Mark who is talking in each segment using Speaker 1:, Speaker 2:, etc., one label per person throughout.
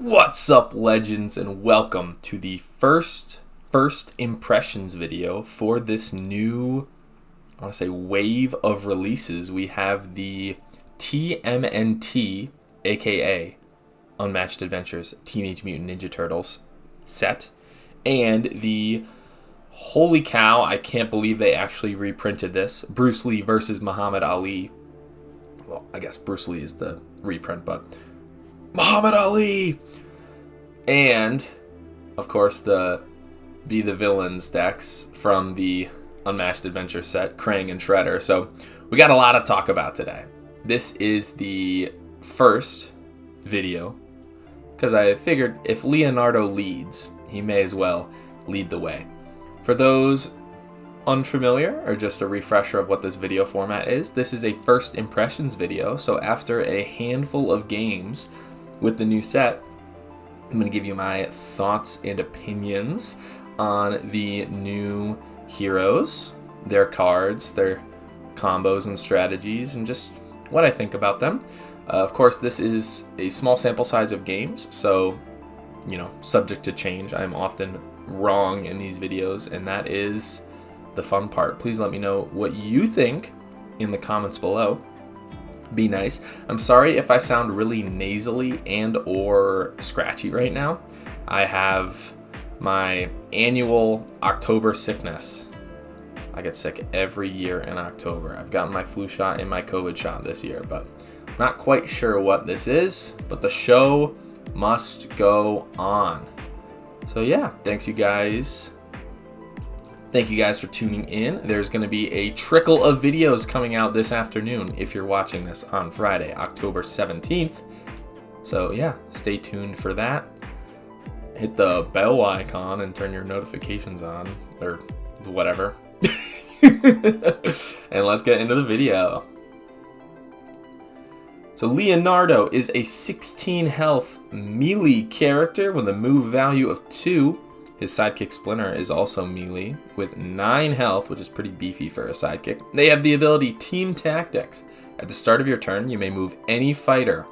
Speaker 1: What's up, legends, and welcome to the first impressions video for this new, I want to say, wave of releases. We have the TMNT, aka Unmatched Adventures, Teenage Mutant Ninja Turtles set, and the, holy cow, I can't believe they actually reprinted this, Bruce Lee versus Muhammad Ali. Well, I guess Bruce Lee is the reprint, but Muhammad Ali! And, of course, the Be the Villains decks from the Unmatched Adventures set, Krang and Shredder. So, we got a lot to talk about today. This is the first video, because I figured if Leonardo leads, he may as well lead the way. For those unfamiliar, or just a refresher of what this video format is, this is a first impressions video. So after a handful of games with the new set, I'm going to give you my thoughts and opinions on the new heroes, their cards, their combos and strategies, and just what I think about them. Of course, this is a small sample size of games, so, subject to change. I'm often wrong in these videos, and that is the fun part. Please let me know what you think in the comments below. Be nice. I'm sorry if I sound really nasally and or scratchy right now. I have my annual October sickness. I get sick every year in October. I've gotten my flu shot and my COVID shot this year, but not quite sure what this is, but the show must go on. So yeah, thank you guys for tuning in. There's going to be a trickle of videos coming out this afternoon if you're watching this on Friday, October 17th. So yeah, stay tuned for that. Hit the bell icon and turn your notifications on, or whatever. And let's get into the video. So Leonardo is a 16 health melee character with a move value of 2. His sidekick Splinter is also melee with 9 health, which is pretty beefy for a sidekick. They have the ability Team Tactics. At the start of your turn, you may move any fighter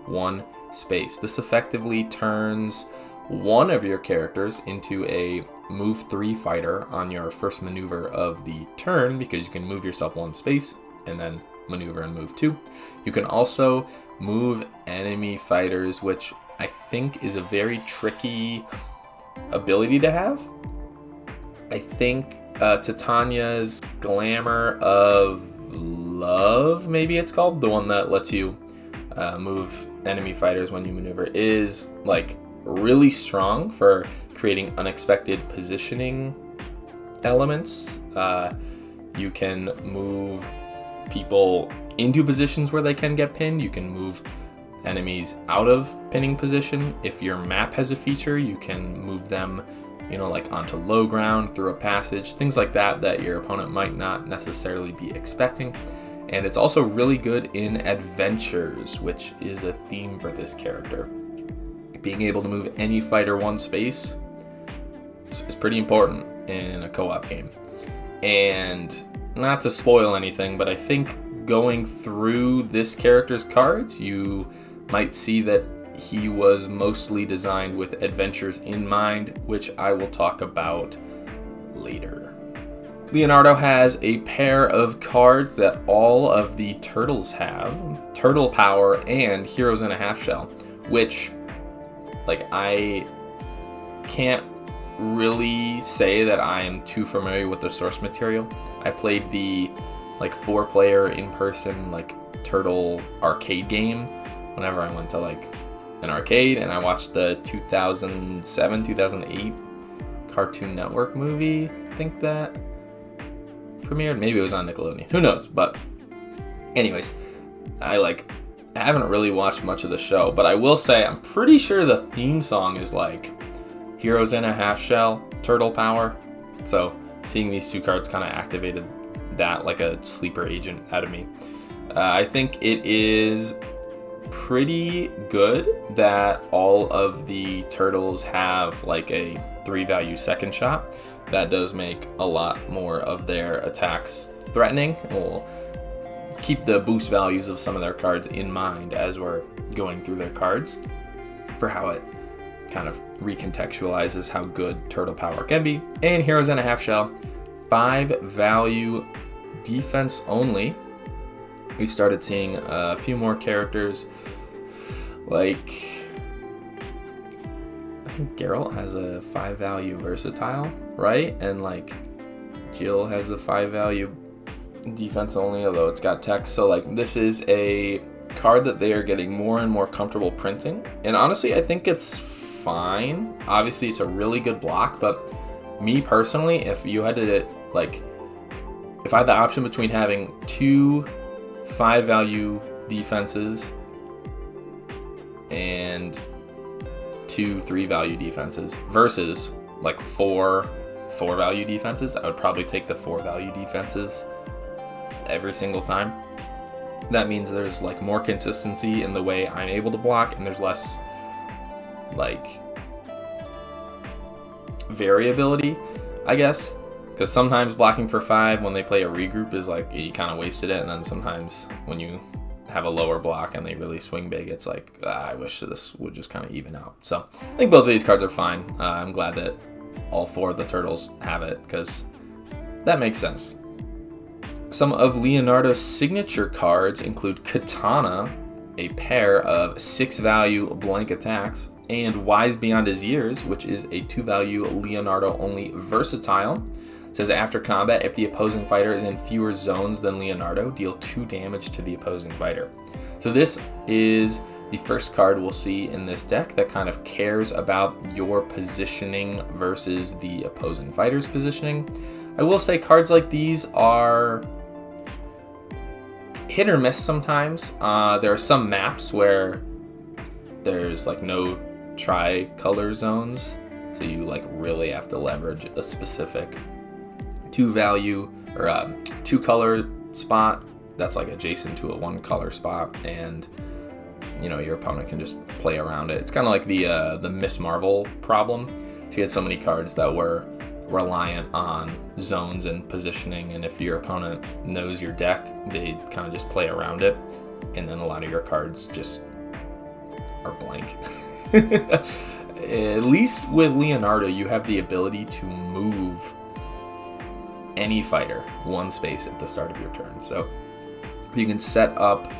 Speaker 1: 1 space. This effectively turns one of your characters into a move 3 fighter on your first maneuver of the turn, because you can move yourself 1 space and then maneuver and move 2. You can also move enemy fighters, which I think is a very tricky ability to have. I think Titania's Glamour of Love, maybe it's called, the one that lets you move enemy fighters when you maneuver, is like really strong for creating unexpected positioning elements. You can move people into positions where they can get pinned. You can move enemies out of pinning position. If your map has a feature, you can move them, like onto low ground, through a passage, things like that your opponent might not necessarily be expecting. And it's also really good in adventures, which is a theme for this character. Being able to move any fighter 1 space is pretty important in a co-op game. And not to spoil anything, but I think going through this character's cards, you might see that he was mostly designed with adventures in mind, which I will talk about later. Leonardo has a pair of cards that all of the turtles have, Turtle Power and Heroes in a Half Shell, which, I can't really say that I am too familiar with the source material. I played the 4-player in-person turtle arcade game whenever I went to an arcade, and I watched the 2007-2008 Cartoon Network movie. I think that premiered. Maybe it was on Nickelodeon. Who knows? But anyways, I haven't really watched much of the show, but I will say I'm pretty sure the theme song is Heroes in a Half Shell, Turtle Power. So seeing these 2 cards kind of activated that like a sleeper agent out of me. I think it is pretty good that all of the turtles have a 3 value second shot. That does make a lot more of their attacks threatening. We'll keep the boost values of some of their cards in mind as we're going through their cards for how it kind of recontextualizes how good turtle power can be. And Heroes in a Half Shell, 5 value, defense only. We've started seeing a few more characters, like I think Geralt has a 5 value versatile, right? And like Jill has a 5 value defense only, although it's got text. So like this is a card that they are getting more and more comfortable printing. And honestly, I think it's fine. Obviously, it's a really good block, but me personally, if you had to like, if I had the option between having 2 5 value defenses and 2 3 value defenses versus like 4 value defenses, I would probably take the 4 value defenses every single time. That means there's like more consistency in the way I'm able to block, and there's less like variability, I guess. Because sometimes blocking for 5 when they play a regroup is like you kind of wasted it, and then sometimes when you have a lower block and they really swing big, it's like I wish this would just kind of even out. So I think both of these cards are fine. I'm glad that all 4 of the turtles have it, because that makes sense. Some of Leonardo's signature cards include Katana, a pair of 6 value blank attacks, and Wise Beyond His Years, which is a 2 value Leonardo only versatile. It says after combat, if the opposing fighter is in fewer zones than Leonardo, deal 2 damage to the opposing fighter. So this is the first card we'll see in this deck that kind of cares about your positioning versus the opposing fighter's positioning. I will say cards like these are hit or miss sometimes. There are some maps where there's like no tri-color zones, so you like really have to leverage a specific 2 value or 2 color spot that's like adjacent to a 1 color spot, and you know your opponent can just play around it. It's kind of like the Miss Marvel problem. She had so many cards that were reliant on zones and positioning, and if your opponent knows your deck, they kind of just play around it, and then a lot of your cards just are blank. At least with Leonardo, you have the ability to move any fighter 1 space at the start of your turn. So you can set up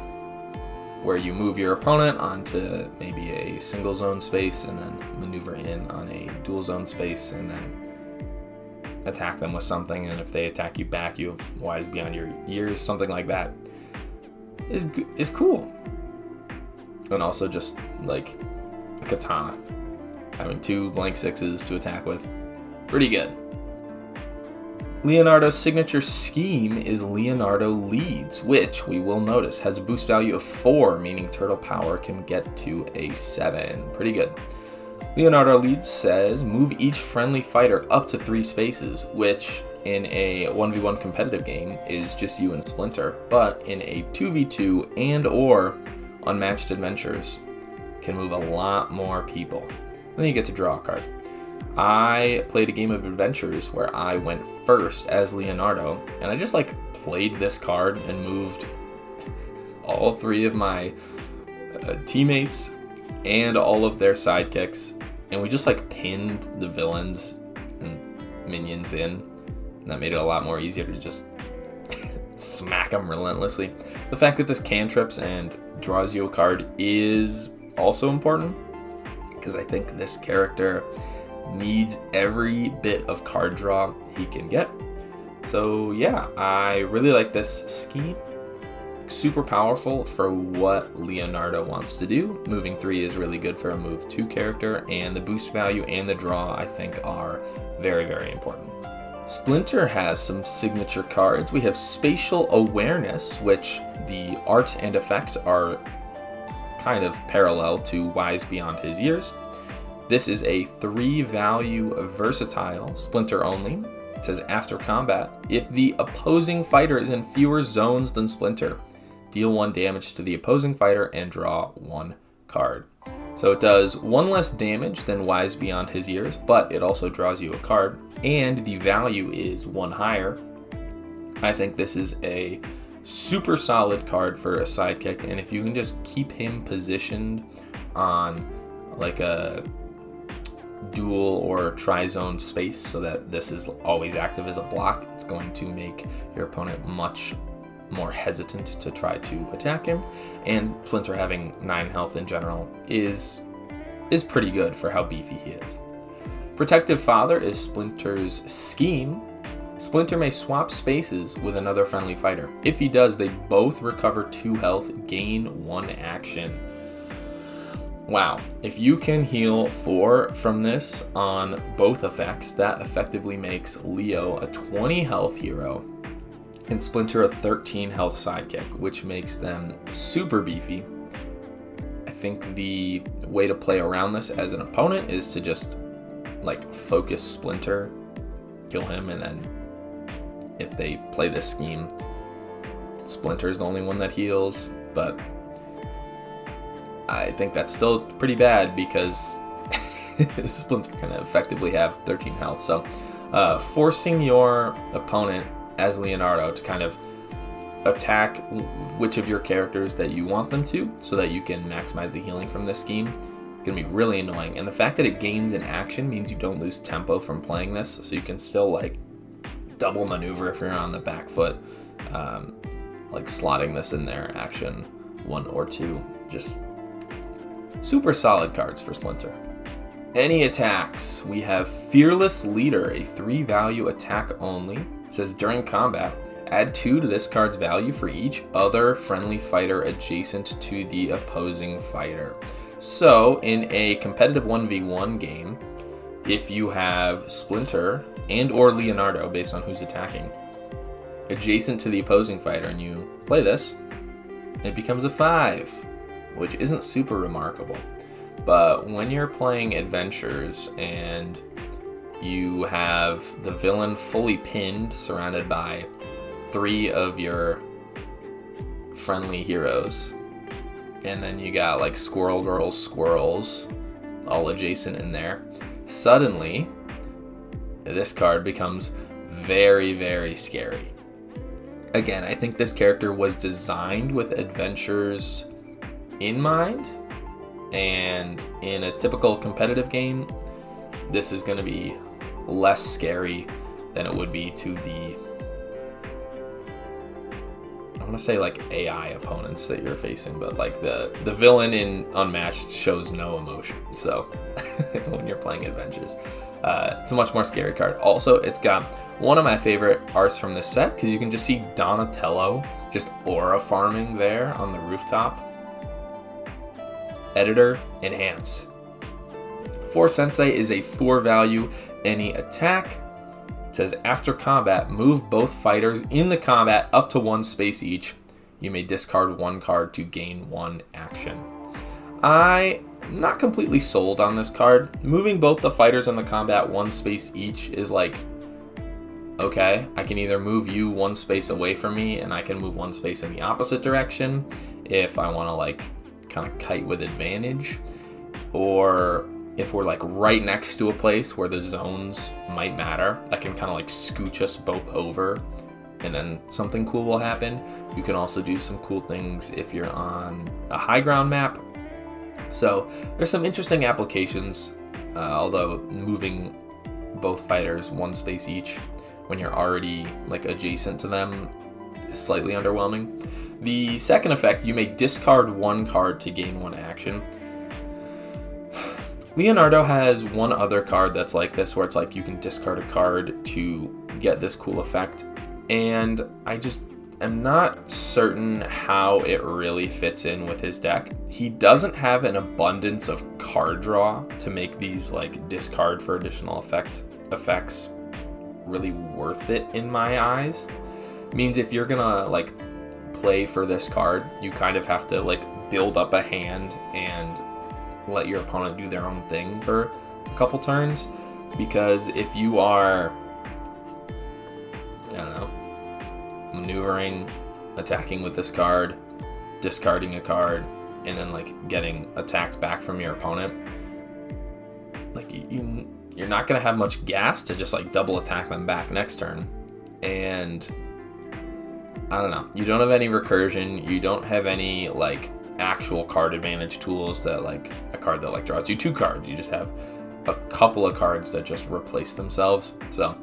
Speaker 1: where you move your opponent onto maybe a single zone space and then maneuver in on a dual zone space and then attack them with something. And if they attack you back, you have Wise Beyond Your Years, something like that is cool. And also just like a Katana, having 2 blank 6s to attack with, pretty good. Leonardo's signature scheme is Leonardo Leads, which we will notice has a boost value of 4, meaning turtle power can get to a 7. Pretty good. Leonardo Leads says move each friendly fighter up to 3 spaces, which in a 1v1 competitive game is just you and Splinter, but in a 2v2 and or Unmatched Adventures can move a lot more people. Then you get to draw a card. I played a game of Adventures where I went first as Leonardo, and I just like played this card and moved all 3 of my teammates and all of their sidekicks, and we just like pinned the villains and minions in, and that made it a lot more easier to just smack them relentlessly. The fact that this cantrips and draws you a card is also important, because I think this character needs every bit of card draw he can get. So yeah, I really like this scheme. Super powerful for what Leonardo wants to do. Moving 3 is really good for a move 2 character, and the boost value and the draw I think are very, very important. Splinter has some signature cards. We have Spatial Awareness, which the art and effect are kind of parallel to Wise Beyond His Years. This is a 3 value versatile, Splinter only. It says after combat, if the opposing fighter is in fewer zones than Splinter, deal 1 damage to the opposing fighter and draw 1 card. So it does 1 less damage than Wise Beyond His Years, but it also draws you a card, and the value is 1 higher. I think this is a super solid card for a sidekick, and if you can just keep him positioned on like a dual or tri-zone space so that this is always active as a block. It's going to make your opponent much more hesitant to try to attack him. And Splinter having 9 health in general is pretty good for how beefy he is. Protective Father is Splinter's scheme. Splinter may swap spaces with another friendly fighter. If he does, they both recover 2 health, gain 1 action. Wow, if you can heal 4 from this on both effects, that effectively makes Leo a 20 health hero and Splinter a 13 health sidekick, which makes them super beefy. I think the way to play around this as an opponent is to just like focus Splinter, kill him, and then if they play this scheme, Splinter's the only one that heals, but I think that's still pretty bad because Splinter can effectively have 13 health. So forcing your opponent as Leonardo to kind of attack which of your characters that you want them to so that you can maximize the healing from this scheme is going to be really annoying. And the fact that it gains an action means you don't lose tempo from playing this, so you can still like double maneuver if you're on the back foot, like slotting this in there, action 1 or 2. Just super solid cards for Splinter. Any attacks? We have Fearless Leader, a 3 value attack only. It says during combat, add 2 to this card's value for each other friendly fighter adjacent to the opposing fighter. So in a competitive 1v1 game, if you have Splinter and or Leonardo, based on who's attacking, adjacent to the opposing fighter and you play this, it becomes a 5, which isn't super remarkable. But when you're playing Adventures and you have the villain fully pinned, surrounded by 3 of your friendly heroes, and then you got like Squirrel Girls, Squirrels all adjacent in there, suddenly this card becomes very, very scary. Again, I think this character was designed with Adventures in mind, and in a typical competitive game, this is going to be less scary than it would be to the, I want to say like AI opponents that you're facing, but like the villain in Unmatched shows no emotion, so when you're playing Adventures, it's a much more scary card. Also, it's got one of my favorite arts from this set, because you can just see Donatello just aura farming there on the rooftop. Editor, enhance. Force Sensei is a 4 value any attack. It says after combat, move both fighters in the combat up to 1 space each. You may discard 1 card to gain 1 action. I'm not completely sold on this card. Moving both the fighters in the combat 1 space each is like, okay, I can either move you 1 space away from me and I can move 1 space in the opposite direction if I want to like kind of kite with advantage, or if we're like right next to a place where the zones might matter, I can kind of like scooch us both over and then something cool will happen. You can also do some cool things if you're on a high ground map. So there's some interesting applications, although moving both fighters 1 space each when you're already like adjacent to them is slightly underwhelming. The second effect, you may discard 1 card to gain 1 action. Leonardo has one other card that's like this, where it's like you can discard a card to get this cool effect, and I just am not certain how it really fits in with his deck. He doesn't have an abundance of card draw to make these like discard for additional effects really worth it in my eyes. It means if you're gonna like play for this card, you kind of have to like build up a hand and let your opponent do their own thing for a couple turns, because if you are, I don't know, maneuvering, attacking with this card, discarding a card, and then like getting attacked back from your opponent, like you're not gonna have much gas to just like double attack them back next turn. And I don't know, you don't have any recursion, you don't have any like actual card advantage tools that like a card that like draws you 2 cards. You just have a couple of cards that just replace themselves. So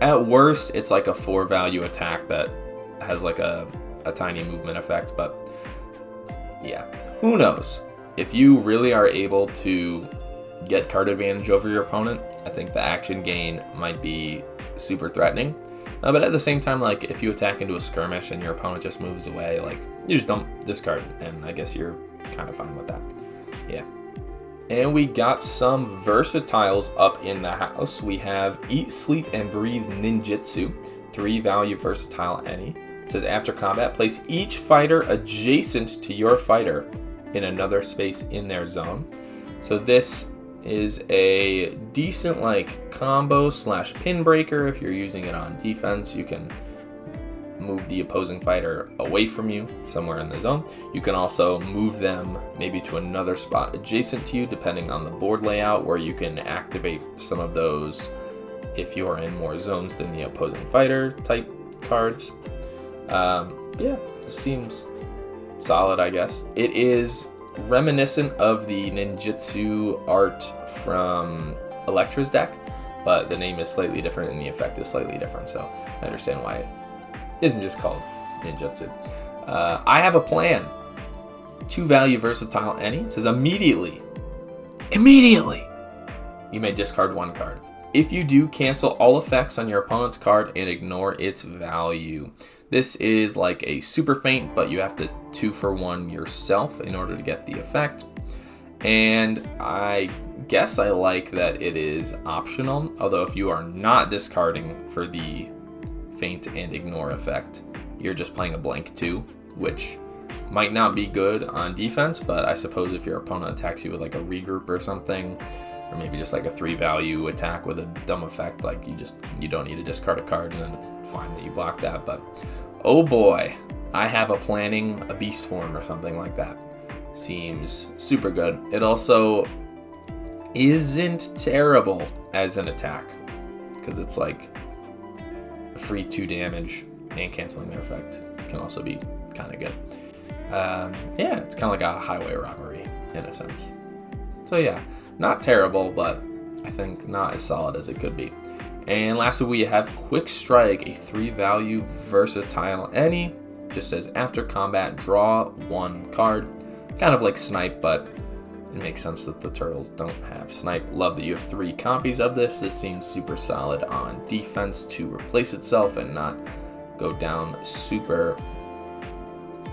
Speaker 1: at worst, it's like a 4-value attack that has like a tiny movement effect. But yeah, who knows? If you really are able to get card advantage over your opponent, I think the action gain might be super threatening. But at the same time, like if you attack into a skirmish and your opponent just moves away, like you just don't discard, and I guess you're kind of fine with that. Yeah. And we got some versatiles up in the house. We have Eat, Sleep, and Breathe Ninjutsu, 3-value versatile any. It says after combat, place each fighter adjacent to your fighter in another space in their zone. So this is a decent like combo / pin breaker. If you're using it on defense, you can move the opposing fighter away from you somewhere in the zone. You can also move them maybe to another spot adjacent to you depending on the board layout, where you can activate some of those if you are in more zones than the opposing fighter type cards. Yeah, it seems solid, I guess. It is reminiscent of the ninjutsu art from Electra's deck, but the name is slightly different and the effect is slightly different, so I understand why it isn't just called ninjutsu. I have a plan. 2-value versatile any. It says immediately, you may discard 1 card. If you do, cancel all effects on your opponent's card and ignore its value. This is like a super feint, but you have to 2-for-1 yourself in order to get the effect. And I guess I like that it is optional, although if you are not discarding for the feint and ignore effect, you're just playing a blank 2, which might not be good on defense, but I suppose if your opponent attacks you with like a regroup or something, or maybe just like a 3-value attack with a dumb effect, like you don't need to discard a card, and then it's fine that you block that. But oh boy, I have a planning a beast form or something like that. Seems super good. It also isn't terrible as an attack, because it's like free 2 damage and canceling their effect can also be kind of good. Yeah, it's kind of like a highway robbery in a sense. So yeah, not terrible, but I think not as solid as it could be. And lastly, we have Quick Strike, a 3-value versatile any. Just says after combat, draw 1 card. Kind of like Snipe, but it makes sense that the Turtles don't have Snipe. Love that you have 3 copies of this. This seems super solid on defense to replace itself and not go down super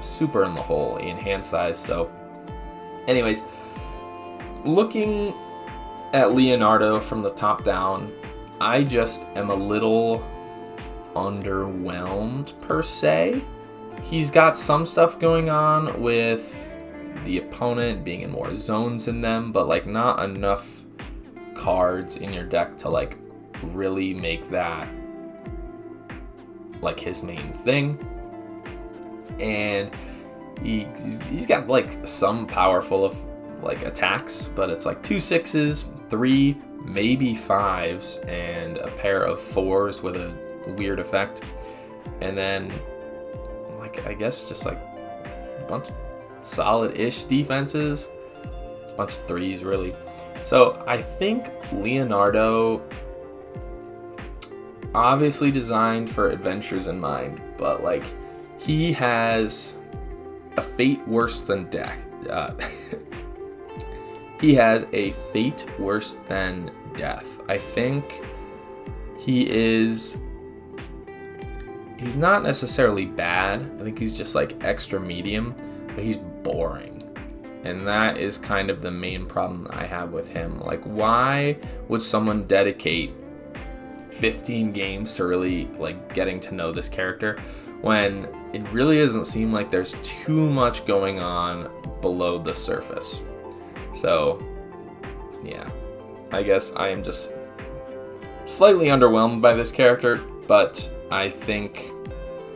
Speaker 1: in the hole in hand size. So anyways, looking at Leonardo from the top down, I just am a little underwhelmed per se. He's got some stuff going on with the opponent being in more zones in them, but like not enough cards in your deck to like really make that like his main thing. And he's got like some powerful of like attacks, but it's like 2 6s, 3 maybe 5s, and a pair of 4s with a weird effect, and then like I guess just like a bunch of solid-ish defenses. It's a bunch of 3s really. So I think Leonardo, obviously designed for adventures in mind, but like he has a fate worse than death. He has a fate worse than death. I think he's not necessarily bad. I think he's just like extra medium, but he's boring. And that is kind of the main problem I have with him. Like, why would someone dedicate 15 games to really like getting to know this character when it really doesn't seem like there's too much going on below the surface? So, yeah, I guess I am just slightly underwhelmed by this character, but I think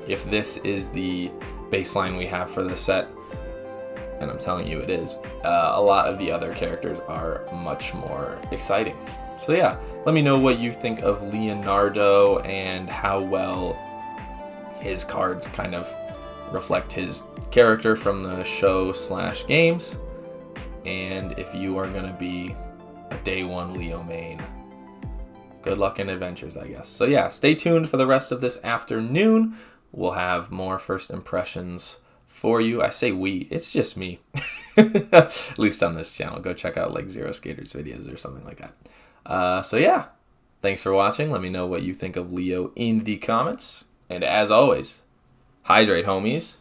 Speaker 1: if this is the baseline we have for the set, and I'm telling you it is, a lot of the other characters are much more exciting. So yeah, let me know what you think of Leonardo and how well his cards kind of reflect his character from the show / games. And if you are going to be a day one Leo main. Good luck in adventures, I guess. So yeah, stay tuned for the rest of this afternoon. We'll have more first impressions for you. I say we, it's just me. At least on this channel. Go check out like Zero Skaters videos or something like that. So yeah, thanks for watching. Let me know what you think of Leo in the comments. And as always, hydrate, homies.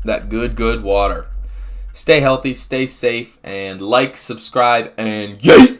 Speaker 1: That good water. Stay healthy, stay safe, and like, subscribe, and yay!